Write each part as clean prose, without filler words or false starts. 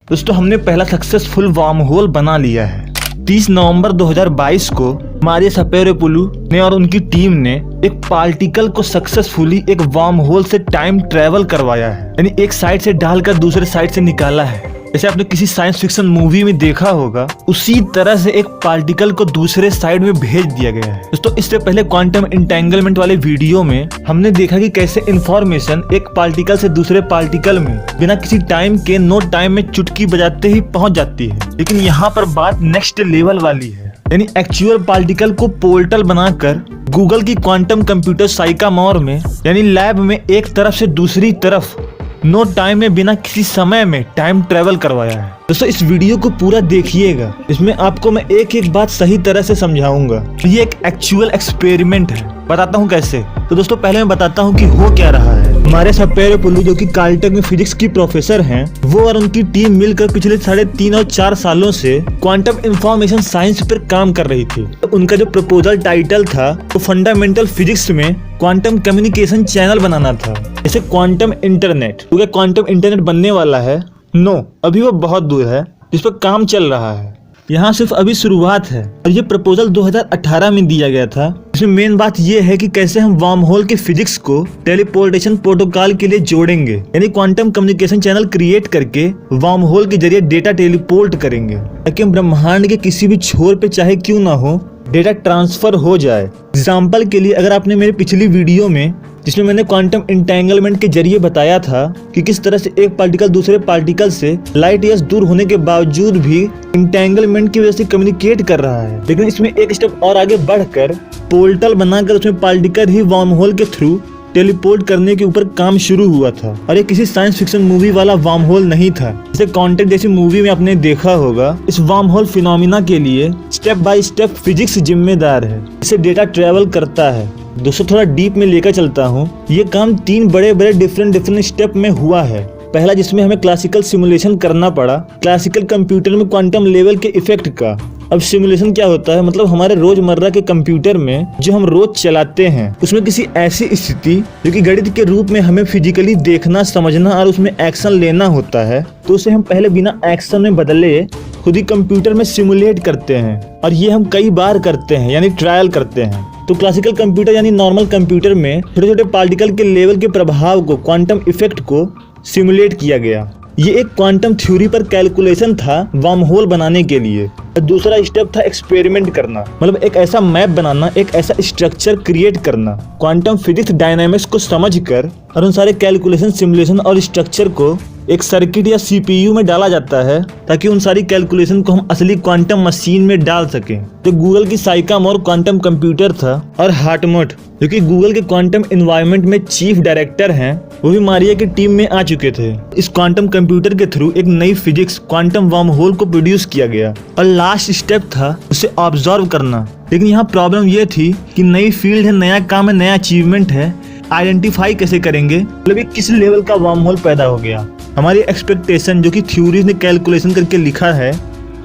दोस्तों हमने पहला सक्सेसफुल वार्म होल बना लिया है। 30 नवंबर 2022 को मारिया सपेरोपोulou ने और उनकी टीम ने एक पार्टिकल को सक्सेसफुली एक वार्म होल से टाइम ट्रेवल करवाया है, यानी एक साइड से डालकर दूसरे साइड से निकाला है। जैसे आपने किसी साइंस फिक्शन मूवी में देखा होगा, उसी तरह से एक पार्टिकल को दूसरे साइड में भेज दिया गया है। दोस्तों इससे पहले क्वांटम इंटेंगलमेंट वाले वीडियो में हमने देखा कि कैसे इंफॉर्मेशन एक पार्टिकल से दूसरे पार्टिकल में बिना किसी टाइम के नो टाइम में चुटकी बजाते ही पहुंच जाती है। लेकिन यहाँ पर बात नेक्स्ट लेवल वाली है, यानी एक्चुअल पार्टिकल को पोर्टल बनाकर गूगल की क्वांटम कंप्यूटर साइकामोर में यानी लैब में एक तरफ से दूसरी तरफ नो टाइम में बिना किसी समय में टाइम ट्रेवल करवाया है। दोस्तों इस वीडियो को पूरा देखिएगा, इसमें आपको मैं एक एक बात सही तरह से समझाऊंगा। ये एक एक्चुअल एक्सपेरिमेंट है, बताता हूँ कैसे। तो दोस्तों पहले मैं बताता हूँ कि हो क्या रहा है। मारिया सपेरोपोulou जो कि काल्टेक में फिजिक्स की प्रोफेसर हैं, वो और उनकी टीम मिलकर पिछले 3.5 और 4 सालों से क्वांटम इंफॉर्मेशन साइंस पर काम कर रही थी। तो उनका जो प्रपोजल टाइटल था वो फंडामेंटल फिजिक्स में क्वांटम कम्युनिकेशन चैनल बनाना था, जैसे क्वांटम इंटरनेट। क्योंकि क्वांटम इंटरनेट बनने वाला है, नो अभी वो बहुत दूर है, जिस पर काम चल रहा है। यहाँ सिर्फ अभी शुरुआत है और ये प्रपोजल 2018 में दिया गया था। इसमें मेन बात ये है कि कैसे हम वार्म होल के फिजिक्स को टेलीपोर्टेशन प्रोटोकॉल के लिए जोड़ेंगे, यानी क्वांटम कम्युनिकेशन चैनल क्रिएट करके वार्म होल के जरिए डेटा टेलीपोर्ट करेंगे, ताकि हम ब्रह्मांड के किसी भी छोर पे चाहे क्यों ना हो डेटा ट्रांसफर हो जाए। एग्जाम्पल के लिए अगर आपने मेरी पिछली वीडियो में जिसमें मैंने क्वांटम इंटेंगलमेंट के जरिए बताया था कि किस तरह से एक पार्टिकल दूसरे पार्टिकल से लाइट ईयर्स दूर होने के बावजूद भी इंटेंगलमेंट की वजह से कम्युनिकेट कर रहा है, लेकिन इसमें एक स्टेप और आगे बढ़कर पोर्टल बनाकर उसमें पार्टिकल ही वार्म होल के थ्रू टेलीपोर्ट करने के ऊपर काम शुरू हुआ था। और ये किसी साइंस फिक्शन मूवी वाला वार्म होल नहीं था, जैसे कॉन्टेक्ट जैसी मूवी में आपने देखा होगा। इस वार्म होल फिनोमिना के लिए स्टेप बाय स्टेप फिजिक्स जिम्मेदार है, इसे डेटा ट्रेवल करता है। दोस्तों थोड़ा डीप में लेकर चलता हूँ। ये काम 3 बड़े डिफरेंट स्टेप में हुआ है। पहला जिसमें हमें क्लासिकल सिमुलेशन करना पड़ा, क्लासिकल कंप्यूटर में क्वांटम लेवल के इफेक्ट का। अब सिमुलेशन क्या होता है, मतलब हमारे रोजमर्रा के कंप्यूटर में जो हम रोज चलाते हैं उसमें किसी ऐसी स्थिति जो कि गणित के रूप में हमें फिजिकली देखना समझना और उसमें एक्शन लेना होता है, तो उसे हम पहले बिना एक्शन में बदले खुद ही कंप्यूटर में सिमुलेट करते हैं। और ये हम कई बार करते हैं, यानी ट्रायल करते हैं। तो क्लासिकल कंप्यूटर यानी नॉर्मल कंप्यूटर में छोटे छोटे पार्टिकल के लेवल के प्रभाव को, क्वांटम इफेक्ट को सिमुलेट किया गया। ये एक क्वांटम थ्योरी पर कैलकुलेशन था वार्म होल बनाने के लिए। दूसरा स्टेप था एक्सपेरिमेंट करना, मतलब एक ऐसा मैप बनाना, एक ऐसा स्ट्रक्चर क्रिएट करना क्वांटम फिजिक्स डायनामिक्स को समझकर, और उन सारे कैलकुलेशन, सिमुलेशन और स्ट्रक्चर को एक सर्किट या सीपीयू में डाला जाता है, ताकि उन सारी कैलकुलेशन को हम असली क्वांटम मशीन में डाल सकें। तो गूगल की साइकामोर क्वांटम कंप्यूटर था, और हार्टमोट जो कि गूगल के क्वांटम एनवायरनमेंट में चीफ डायरेक्टर हैं, वो भी मारिया की टीम में आ चुके थे। इस क्वांटम कंप्यूटर के थ्रू एक नई फिजिक्स क्वांटम वार्म होल को प्रोड्यूस किया गया, और लास्ट स्टेप था उसे ऑब्जर्व करना। लेकिन यहाँ प्रॉब्लम ये थी कि नई फील्ड है, नया काम है, नया अचीवमेंट है, आइडेंटिफाई कैसे करेंगे, मतलब ये किस लेवल का वार्म होल पैदा हो गया। हमारी एक्सपेक्टेशन जो कि थ्योरीज ने कैलकुलेशन करके लिखा है,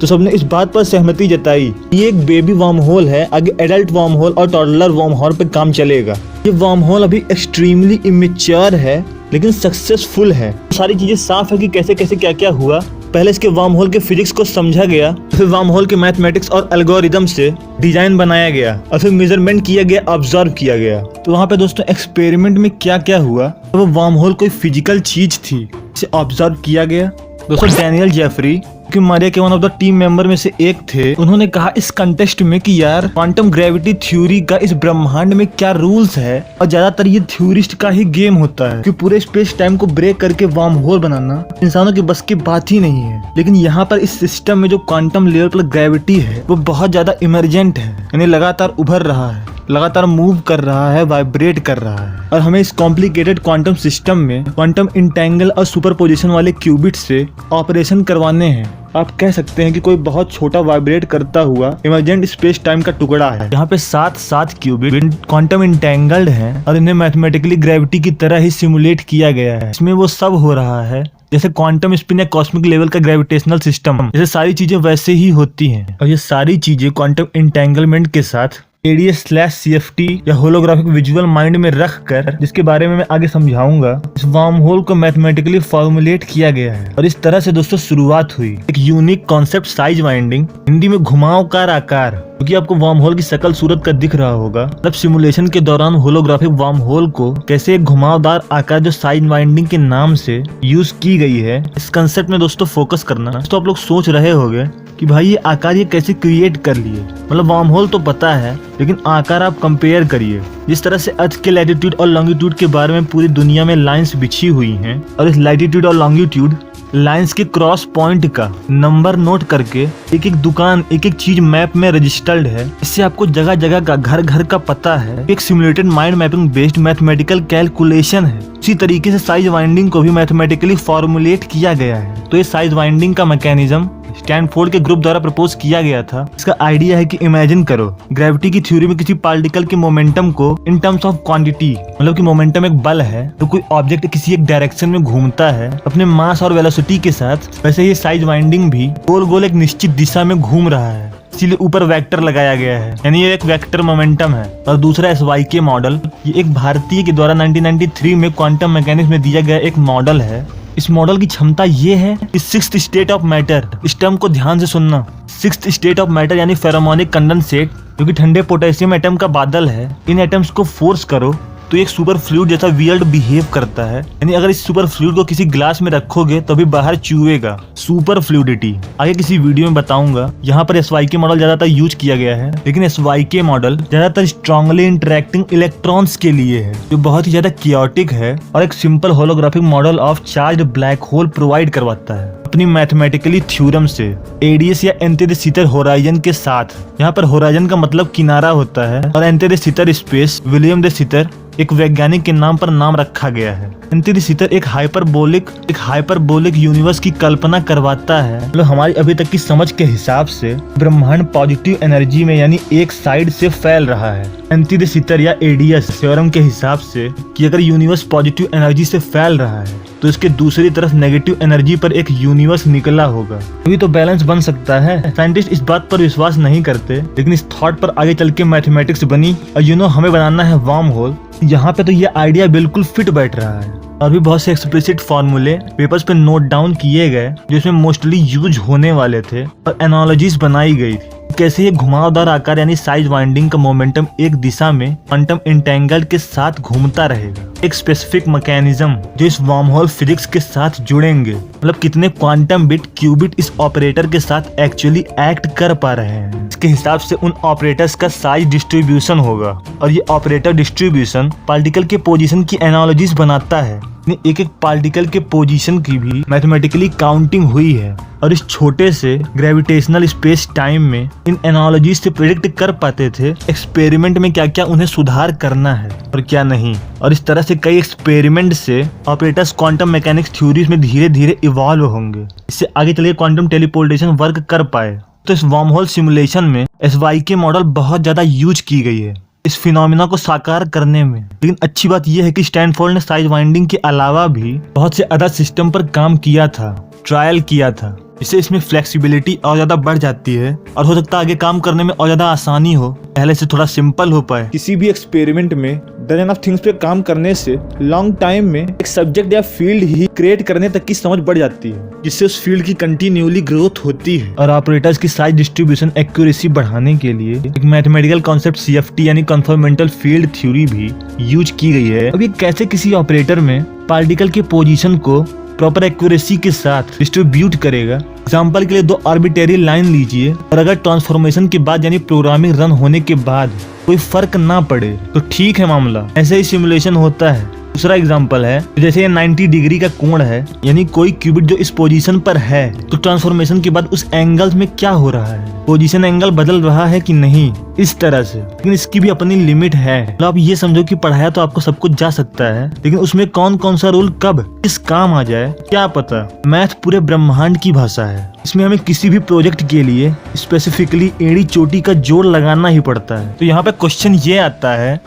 तो सबने इस बात पर सहमति जताई ये एक बेबी वार्म होल है, आगे एडल्ट वार्म होल और टॉडलर वार्म होल पे काम चलेगा। ये वार्म होल अभी एक्सट्रीमली इमेच्योर है, लेकिन सक्सेसफुल है। सारी चीजें साफ है कि कैसे कैसे क्या क्या हुआ। पहले इसके वार्म होल के फिजिक्स को समझा गया, फिर वार्म होल के मैथमेटिक्स और एल्गोरिदम से डिजाइन बनाया गया, और फिर मेजरमेंट किया गया, ऑब्जर्व किया गया। तो वहाँ पे दोस्तों एक्सपेरिमेंट में क्या क्या हुआ, तो वो वार्म होल कोई फिजिकल चीज थी, इसे ऑब्जर्व किया गया। दोस्तों डैनियल जेफरी कि मारिया के one of the team member में से एक थे, उन्होंने कहा इस कंटेस्ट में कि यार क्वांटम ग्रेविटी थ्योरी का इस ब्रह्मांड में क्या रूल्स है, और ज्यादातर ये थ्योरिस्ट का ही गेम होता है कि पूरे स्पेस टाइम को ब्रेक करके वार्म होल बनाना इंसानों की बस की बात ही नहीं है। लेकिन यहाँ पर इस सिस्टम में जो क्वांटम लेवल पर ग्रेविटी है वो बहुत ज्यादा इमरजेंट है, यानी लगातार उभर रहा है, लगातार मूव कर रहा है, वाइब्रेट कर रहा है। और हमें इस कॉम्प्लिकेटेड क्वांटम सिस्टम में क्वांटम इंटेंगल और सुपरपोजिशन वाले क्यूबिट से ऑपरेशन करवाने हैं। आप कह सकते हैं कि कोई बहुत छोटा वाइब्रेट करता हुआ इमरजेंट स्पेस टाइम का टुकड़ा है। यहाँ पे 7 क्यूबिट क्वांटम इंटेंगल्ड हैं, और इन्हें मैथमेटिकली ग्रेविटी की तरह ही सिमुलेट किया गया है। इसमें वो सब हो रहा है जैसे क्वांटम स्पिन या कॉस्मिक लेवल का ग्रेविटेशनल सिस्टम, जैसे सारी चीजें वैसे ही होती हैं। और ये सारी चीजें क्वांटम इंटेंगलमेंट के साथ ADS/CFT या होलोग्राफिक विजुअल माइंड में रखकर, जिसके बारे में मैं आगे समझाऊंगा, इस वार्म होल को मैथमेटिकली फॉर्मुलेट किया गया है। और इस तरह से दोस्तों शुरुआत हुई एक unique concept size winding, Hindi में घुमावदार आकार, क्योंकि आपको वार्म होल की शकल सूरत का दिख रहा होगा। मतलब सिमुलेशन के दौरान होलोग्राफिक वार्म होल को कैसे एक घुमावदार आकार जो साइज वाइंडिंग के नाम से यूज की गई है, इस कंसेप्ट में दोस्तों फोकस करना। तो आप लोग सोच रहे होंगे कि भाई ये आकार ये कैसे क्रिएट कर लिए। मतलब वार्म होल तो पता है, लेकिन आकार आप कंपेयर करिए। जिस तरह से अर्थ के लैटिट्यूड और लॉन्गिट्यूड के बारे में पूरी दुनिया में लाइंस बिछी हुई हैं, और इस लैटिट्यूड और लॉन्गिट्यूड लाइंस के क्रॉस पॉइंट का नंबर नोट करके एक एक दुकान, एक एक चीज मैप में रजिस्टर्ड है। इससे आपको जगह जगह का, घर घर का पता है। एक simulated mind mapping based mathematical calculation है। उसी तरीके से साइज वाइंडिंग को भी मैथमेटिकली फॉर्मुलेट किया गया है। तो ये साइज वाइंडिंग का मैकेनिज्म स्टैनफोर्ड के ग्रुप द्वारा प्रपोज किया गया था। इसका आइडिया है कि इमेजिन करो, ग्रेविटी की थ्योरी में किसी पार्टिकल के मोमेंटम को इन टर्म्स ऑफ क्वांटिटी, मतलब कि मोमेंटम एक बल है, तो कोई ऑब्जेक्ट किसी एक डायरेक्शन में घूमता है अपने मास और वेलोसिटी के साथ, वैसे ये साइज वाइंडिंग भी गोल गोल एक निश्चित दिशा में घूम रहा है। इसीलिए ऊपर वेक्टर लगाया गया है, यानी ये एक वेक्टर मोमेंटम है। और दूसरा SYK मॉडल, ये एक भारतीय के द्वारा 1993 में क्वांटम मैकेनिक्स में दिया गया एक मॉडल है। इस मॉडल की क्षमता ये है कि सिक्स्थ स्टेट ऑफ मैटर, इस टर्म को ध्यान से सुनना, सिक्स्थ स्टेट ऑफ मैटर यानी फेरोमोनिक कंडेंसेट, जो कि ठंडे पोटेशियम एटम का बादल है, इन एटम्स को फोर्स करो तो एक सुपर फ्लूइड जैसा वियर्ड बिहेव करता है। यानी अगर इस सुपर फ्लूइड को किसी ग्लास में रखोगे तो भी बाहर चुएगा। सुपर फ्लूइडिटी आगे किसी वीडियो में बताऊंगा। यहाँ पर SYK मॉडल ज्यादातर यूज किया गया है, लेकिन SYK मॉडल ज्यादातर स्ट्रांगली इंटरेक्टिंग इलेक्ट्रॉन्स के लिए है, जो बहुत ही ज्यादा क्योटिक है और एक simple holographic model of charged black hole provide करवाता है अपनी मैथमेटिकली थ्योरम से। ADS या एंटी-द-सितर होराइजन के साथ, यहाँ पर होराइजन का मतलब किनारा होता है, और एंटी-द-सितर स्पेस विलियम द सितर एक वैज्ञानिक के नाम पर नाम रखा गया है। एंटी-द-सितर एक हाइपरबोलिक यूनिवर्स की कल्पना करवाता है। मतलब हमारी अभी तक की समझ के हिसाब से ब्रह्मांड पॉजिटिव एनर्जी में यानी एक साइड से फैल रहा है। एंटी-द-सितर या ADS थ्योरम के हिसाब से कि अगर यूनिवर्स पॉजिटिव एनर्जी से फैल रहा है तो इसके दूसरी तरफ नेगेटिव एनर्जी पर एक यूनिवर्स निकला होगा, तभी तो बैलेंस बन सकता है। साइंटिस्ट इस बात पर विश्वास नहीं करते, लेकिन इस थॉट पर आगे चल के मैथमेटिक्स बनी। और हमें बनाना है वार्म होल। यहाँ पे तो ये आइडिया बिल्कुल फिट बैठ रहा है। और भी बहुत से एक्सप्लिसिट फॉर्मूले पेपर्स पे नोट डाउन किए गए, जिसमें मोस्टली यूज होने वाले थे, और एनालॉजीज बनाई गई थी। कैसे ये घुमावदार आकार यानी साइज वाइंडिंग का मोमेंटम एक दिशा में क्वांटम इंटेंगल के साथ घूमता रहेगा। एक स्पेसिफिक मैकेनिज्म जो इस वार्म होल फिजिक्स के साथ जुड़ेंगे। मतलब कितने क्वांटम बिट क्यूबिट इस ऑपरेटर के साथ एक्चुअली एक्ट कर पा रहे हैं, इसके हिसाब से उन ऑपरेटर्स का साइज डिस्ट्रीब्यूशन होगा। और ये ऑपरेटर डिस्ट्रीब्यूशन पार्टिकल के पोजीशन की एनालॉजीज बनाता है। एक एक पार्टिकल के पोजीशन की भी मैथमेटिकली काउंटिंग हुई है, और इस छोटे से ग्रेविटेशनल स्पेस टाइम में इन एनालॉजीज से प्रेडिक्ट कर पाते थे एक्सपेरिमेंट में क्या क्या उन्हें सुधार करना है और क्या नहीं। और इस तरह से कई एक्सपेरिमेंट से ऑपरेटर्स क्वांटम मैकेनिक्स थ्योरीज में धीरे धीरे इवॉल्व होंगे, इससे आगे चलिए क्वांटम टेलीपोर्टेशन वर्क कर पाए। तो इस वार्म होल सिमुलेशन में SYK मॉडल बहुत ज्यादा यूज की गई है इस फिनोमिना को साकार करने में। लेकिन अच्छी बात यह है कि स्टैनफोर्ड ने साइज वाइंडिंग के अलावा भी बहुत से अदर सिस्टम पर काम किया था, ट्रायल किया था, इससे इसमें फ्लेक्सिबिलिटी और ज्यादा बढ़ जाती है, और हो सकता है आगे काम करने में और ज्यादा आसानी हो, पहले से थोड़ा सिंपल हो पाए। किसी भी एक्सपेरिमेंट में डजन ऑफ थिंग्स पे काम करने से लॉन्ग टाइम में एक सब्जेक्ट या फील्ड ही क्रिएट करने तक की समझ बढ़ जाती है, जिससे उस फील्ड की कंटिन्यूअली ग्रोथ होती है। और ऑपरेटर्स की साइज डिस्ट्रीब्यूशन एक्यूरेसी बढ़ाने के लिए एक मैथमेटिकल कॉन्सेप्ट CFT यानी कन्फर्मेंटल फील्ड थ्योरी भी यूज की गई है। अब ये कैसे किसी ऑपरेटर में पार्टिकल के पोजीशन को प्रॉपर एक्यूरेसी के साथ डिस्ट्रीब्यूट करेगा। एग्जाम्पल के लिए 2 आर्बिट्रेरी लाइन लीजिए, और अगर ट्रांसफॉर्मेशन के बाद यानी प्रोग्रामिंग रन होने के बाद कोई फर्क ना पड़े तो ठीक है मामला, ऐसे ही सिमुलेशन होता है। दूसरा एग्जांपल है, जैसे ये 90 डिग्री का कोण है, यानी कोई क्यूबिट जो इस पोजीशन पर है, तो ट्रांसफॉर्मेशन के बाद उस एंगल में क्या हो रहा है, पोजीशन एंगल बदल रहा है कि नहीं, इस तरह से। लेकिन इसकी भी अपनी लिमिट है। तो आप ये समझो कि पढ़ाया तो आपको सब कुछ जा सकता है, लेकिन उसमें कौन कौन सा रूल कब किस काम आ जाए क्या पता। मैथ पूरे ब्रह्मांड की भाषा है, इसमें हमें किसी भी प्रोजेक्ट के लिए स्पेसिफिकली एड़ी चोटी का जोड़ लगाना ही पड़ता है। तो यहाँ पे क्वेश्चन ये आता है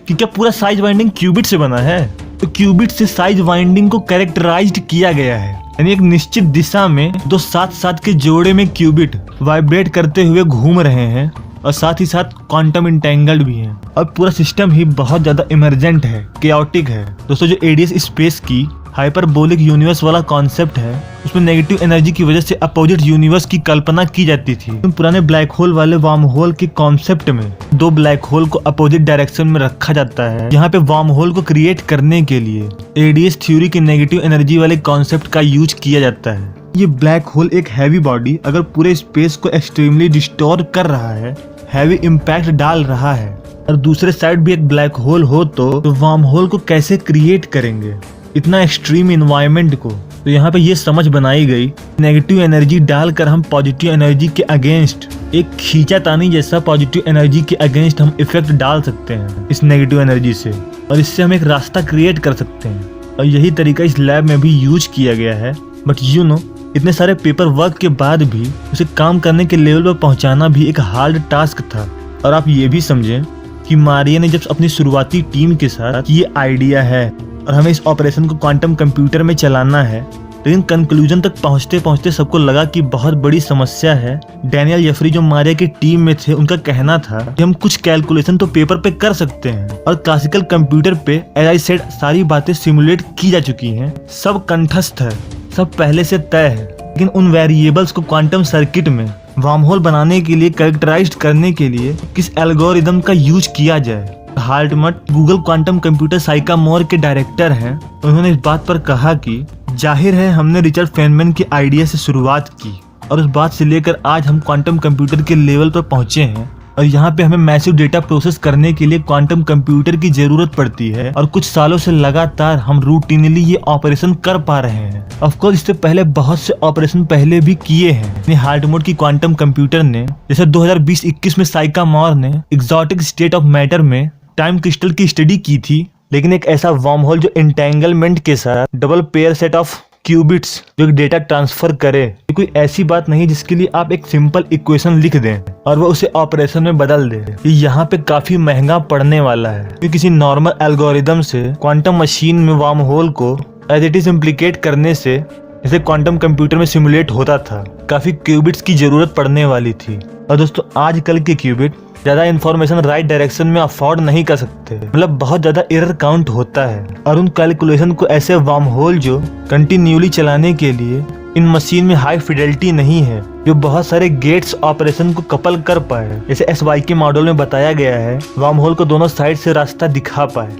कि क्या पूरा साइज वाइंडिंग क्यूबिट से बना है? तो क्यूबिट से साइज वाइंडिंग को कैरेक्टराइज्ड किया गया है, यानी एक निश्चित दिशा में 2 साथ साथ के जोड़े में क्यूबिट वाइब्रेट करते हुए घूम रहे हैं, और साथ ही साथ क्वांटम इंटेंगल्ड भी हैं और पूरा सिस्टम ही बहुत ज़्यादा इमरजेंट है, केओटिक है। दोस्तों जो एडीएस स्पेस की हाइपरबोलिक यूनिवर्स वाला कॉन्सेप्ट है, उसमें नेगेटिव एनर्जी की वजह से अपोजिट यूनिवर्स की कल्पना की जाती थी। पुराने ब्लैक होल वाले वार्म होल के कॉन्सेप्ट में दो ब्लैक होल को अपोजिट डायरेक्शन में रखा जाता है। यहाँ पे वार्म होल को क्रिएट करने के लिए एडीएस थ्योरी के नेगेटिव एनर्जी वाले कॉन्सेप्ट का यूज किया जाता है। ये ब्लैक होल एक हैवी बॉडी अगर पूरे स्पेस को एक्सट्रीमली डिस्टॉर्ट कर रहा है, हैवी इम्पैक्ट डाल रहा है, और दूसरे साइड भी एक ब्लैक होल हो तो वार्म होल को कैसे क्रिएट करेंगे इतना एक्सट्रीम इन्वायरमेंट को। तो यहाँ पे ये समझ बनाई गई, नेगेटिव एनर्जी डालकर हम पॉजिटिव एनर्जी के अगेंस्ट एक खींचातानी जैसा पॉजिटिव एनर्जी के अगेंस्ट हम इफेक्ट डाल सकते हैं इस नेगेटिव एनर्जी से, और इससे हम एक रास्ता क्रिएट कर सकते हैं। और यही तरीका इस लैब में भी यूज किया गया है। बट यू नो, इतने सारे पेपर वर्क के बाद भी उसे काम करने के लेवल पर पहुंचाना भी एक हार्ड टास्क था। और आप ये भी समझें कि मारिया ने जब अपनी शुरुआती टीम के साथ ये आइडिया है और हमें इस ऑपरेशन को क्वांटम कंप्यूटर में चलाना है, लेकिन कंक्लूजन तक पहुंचते पहुंचते सबको लगा कि बहुत बड़ी समस्या है। डैनियल जेफरी जो मारिया की टीम में थे, उनका कहना था कि हम कुछ कैलकुलेशन तो पेपर पे कर सकते हैं और क्लासिकल कंप्यूटर पे एज आई सेड सारी बातें सिमुलेट की जा चुकी हैं, सब कंठस्थ है, सब पहले से तय है। लेकिन उन वेरिएबल्स को क्वांटम सर्किट में वार्म होल बनाने के लिए कैरेक्टराइज्ड करने के लिए किस एल्गोरिदम का यूज किया जाए। हार्टमट गूगल क्वांटम कंप्यूटर साइकामोर के डायरेक्टर हैं। उन्होंने इस बात पर कहा कि जाहिर है हमने रिचर्ड फेनमैन के आइडिया से शुरुआत की और उस बात से लेकर आज हम क्वांटम कंप्यूटर के लेवल पर पहुंचे हैं, और यहाँ पे हमें मैसिव डेटा प्रोसेस करने के लिए क्वांटम कंप्यूटर की जरूरत पड़ती है। और कुछ सालों से लगातार हम रूटीनली ये ऑपरेशन कर पा रहे हैं। ऑफ कोर्स इससे पहले बहुत से ऑपरेशन पहले भी किए हैं हार्टमट की क्वांटम कंप्यूटर ने, जैसे 2020-21 में साइकामोर ने एक्सोटिक स्टेट ऑफ मैटर में टाइम क्रिस्टल की स्टडी की थी। लेकिन एक ऐसा वार्म होल जो एंटेंगलमेंट के साथ double pair set of qubits जो डेटा ट्रांसफर करे, ये कोई ऐसी बात नहीं जिसके लिए आप एक सिंपल इक्वेशन लिख दें और वो उसे ऑपरेशन में बदल दे। ये यहाँ पे काफी महंगा पड़ने वाला है, क्योंकि किसी नॉर्मल एल्गोरिदम से क्वांटम मशीन में वार्म होल को एज इट इज इम्प्लीकेट करने से, जैसे क्वांटम कंप्यूटर में सिमुलेट होता था, काफी क्यूबिट्स की जरूरत पड़ने वाली थी। और दोस्तों आजकल के क्यूबिट ज्यादा इन्फॉर्मेशन राइट डायरेक्शन में अफोर्ड नहीं कर सकते, मतलब बहुत ज्यादा एरर काउंट होता है। और उन कैलकुलेशन को ऐसे वार्म होल जो कंटिन्यूली चलाने के लिए इन मशीन में हाई फिडेलिटी नहीं है, जो बहुत सारे गेट्स ऑपरेशन को कपल कर पाए, जैसे SY के मॉडल में बताया गया है, वार्म होल को दोनों साइड से रास्ता दिखा पाए।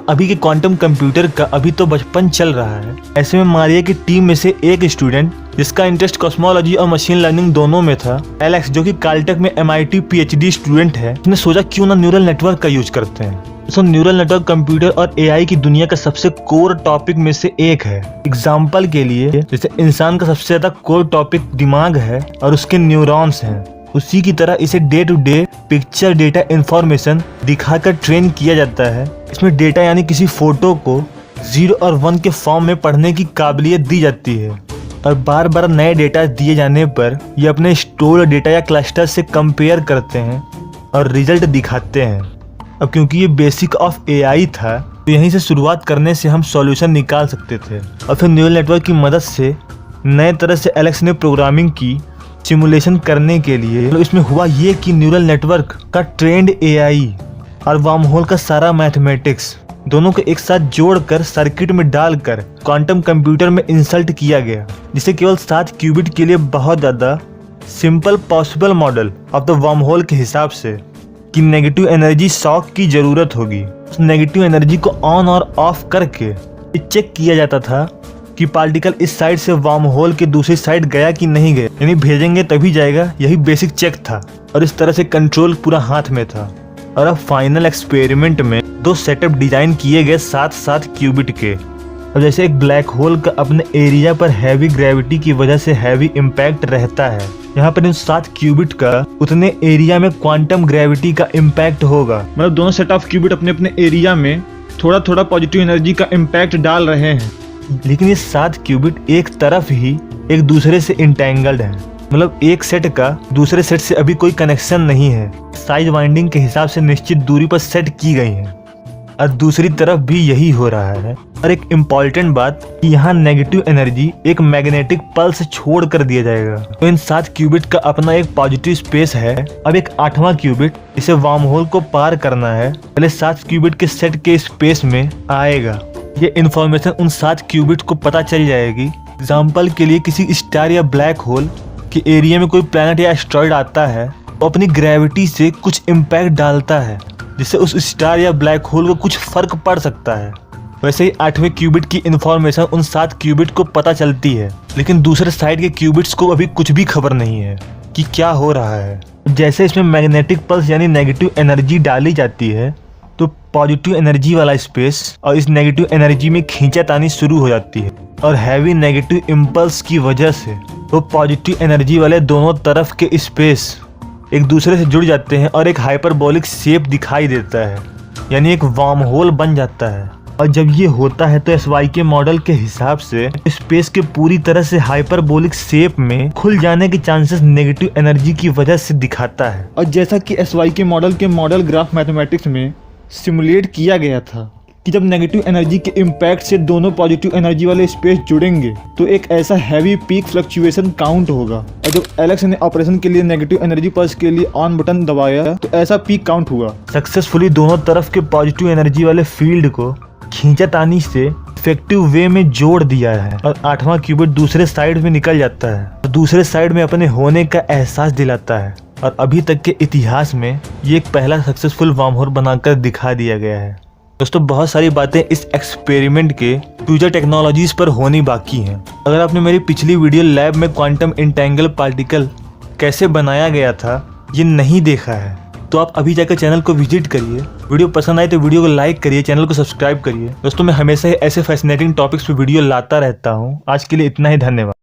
अभी के क्वांटम कंप्यूटर का अभी तो बचपन चल रहा है। ऐसे में मारिया की टीम में से एक स्टूडेंट जिसका इंटरेस्ट कॉस्मोलॉजी और मशीन लर्निंग दोनों में था, एलेक्स, जो कि काल्टेक में MIT PhD स्टूडेंट है, उसने सोचा क्यों ना न्यूरल नेटवर्क का यूज करते हैं। तो न्यूरल नेटवर्क कंप्यूटर और AI की दुनिया का सबसे कोर टॉपिक में से एक है। एग्जाम्पल के लिए, जैसे इंसान का सबसे ज्यादा कोर टॉपिक दिमाग है और उसके न्यूरॉन्स हैं, उसी की तरह इसे day to day picture data information दिखाकर ट्रेन किया जाता है। इसमें डेटा यानी किसी फोटो को 0 और 1 के फॉर्म में पढ़ने की काबिलियत दी जाती है, और बार बार नए डेटा दिए जाने पर ये अपने स्टोर डेटा या क्लस्टर से कंपेयर करते हैं और रिजल्ट दिखाते हैं। अब क्योंकि ये बेसिक ऑफ AI था, तो यहीं से शुरुआत करने से हम सॉल्यूशन निकाल सकते थे। और फिर न्यूरल नेटवर्क की मदद से नए तरह से एलेक्स ने प्रोग्रामिंग की सिमुलेशन करने के लिए। तो इसमें हुआ ये कि न्यूरल नेटवर्क का ट्रेंड AI और वार्म होल का सारा मैथमेटिक्स दोनों को एक साथ जोड़कर सर्किट में डालकर क्वांटम कंप्यूटर में इंसर्ट किया गया, जिसे केवल 7 क्यूबिट के लिए बहुत ज्यादा simple possible model of the warm hole के हिसाब से कि नेगेटिव एनर्जी शॉक की जरूरत होगी। उस नेगेटिव एनर्जी को ऑन और ऑफ करके चेक किया जाता था कि पार्टिकल इस साइड से वार्म होल के दूसरी साइड गया कि नहीं गया, यानी भेजेंगे तभी जाएगा, यही बेसिक चेक था। और इस तरह से कंट्रोल पूरा हाथ में था। और अब फाइनल एक्सपेरिमेंट में 2 सेटअप डिजाइन किए गए 7-7 क्यूबिट के। और जैसे एक ब्लैक होल का अपने एरिया पर हैवी ग्रेविटी की वजह से हैवी इम्पैक्ट रहता है, यहाँ पर इन 7 क्यूबिट का उतने एरिया में क्वांटम ग्रेविटी का इम्पैक्ट होगा। मतलब दोनों सेट ऑफ क्यूबिट अपने अपने एरिया में थोड़ा थोड़ा पॉजिटिव एनर्जी का इम्पैक्ट डाल रहे हैं, लेकिन ये 7 क्यूबिट एक तरफ ही एक दूसरे से इंटेंगल्ड हैं। मतलब एक सेट का दूसरे सेट से अभी कोई कनेक्शन नहीं है, साइज वाइंडिंग के हिसाब से निश्चित दूरी पर सेट की गई है। और दूसरी तरफ भी यही हो रहा है। और एक इम्पॉर्टेंट बात, यहाँ नेगेटिव एनर्जी एक मैग्नेटिक पल्स छोड़ कर दिया जाएगा। तो इन 7 क्यूबिट का अपना एक पॉजिटिव स्पेस है। अब एक 8वां क्यूबिट इसे वार्म होल को पार करना है, पहले 7 क्यूबिट के सेट के स्पेस में आएगा। ये इन्फॉर्मेशन उन 7 क्यूबिट को पता चल जाएगी। एग्जाम्पल के लिए किसी स्टार या ब्लैक होल के एरिया में कोई प्लैनेट या एस्ट्रॉइड आता है तो अपनी ग्रेविटी से कुछ इम्पैक्ट डालता है, जिससे उस स्टार या ब्लैक होल को कुछ फर्क पड़ सकता है। वैसे ही 8वें क्यूबिट की इन्फॉर्मेशन उन 7 क्यूबिट को पता चलती है, लेकिन दूसरे साइड के क्यूबिट्स को अभी कुछ भी खबर नहीं है कि क्या हो रहा है। जैसे इसमें मैग्नेटिक पल्स यानी नेगेटिव एनर्जी डाली जाती है तो पॉजिटिव एनर्जी वाला स्पेस और इस नेगेटिव एनर्जी में खींचातानी शुरू हो जाती है, और हैवी नेगेटिव इम्पल्स की वजह से वो पॉजिटिव एनर्जी वाले दोनों तरफ के स्पेस एक दूसरे से जुड़ जाते हैं और एक हाइपरबोलिक शेप दिखाई देता है, यानी एक वार्म होल बन जाता है। और जब ये होता है तो SY के मॉडल के हिसाब से स्पेस के पूरी तरह से हाइपरबोलिक शेप में खुल जाने के चांसेस नेगेटिव एनर्जी की वजह से दिखाता है। और जैसा कि SY के मॉडल ग्राफ मैथमेटिक्स में सिमुलेट किया गया था कि जब नेगेटिव एनर्जी के इम्पैक्ट से दोनों पॉजिटिव एनर्जी वाले स्पेस जुड़ेंगे तो एक ऐसा हैवी पीक फ्लक्चुएशन काउंट होगा। और जब एलेक्स ने ऑपरेशन के लिए नेगेटिव एनर्जी पल्स के लिए ऑन बटन दबाया तो ऐसा पीक काउंट हुआ। सक्सेसफुली दोनों तरफ के पॉजिटिव एनर्जी वाले फील्ड को खींचातानी से इफेक्टिव वे में जोड़ दिया है, और 8वां क्यूबिट दूसरे साइड में निकल जाता है और दूसरे साइड में अपने होने का एहसास दिलाता है। और अभी तक के इतिहास में ये एक पहला सक्सेसफुल वार्म होल बनाकर दिखा दिया गया है। दोस्तों, बहुत सारी बातें इस एक्सपेरिमेंट के फ्यूचर टेक्नोलॉजीज पर होनी बाकी हैं। अगर आपने मेरी पिछली वीडियो लैब में क्वांटम इंटेंगल पार्टिकल कैसे बनाया गया था ये नहीं देखा है तो आप अभी जाकर चैनल को विजिट करिए। वीडियो पसंद आए तो वीडियो को लाइक करिए, चैनल को सब्सक्राइब करिए। दोस्तों, मैं हमेशा ही ऐसे फैसिनेटिंग टॉपिक्स पे वीडियो लाता रहता हूँ। आज के लिए इतना ही, धन्यवाद।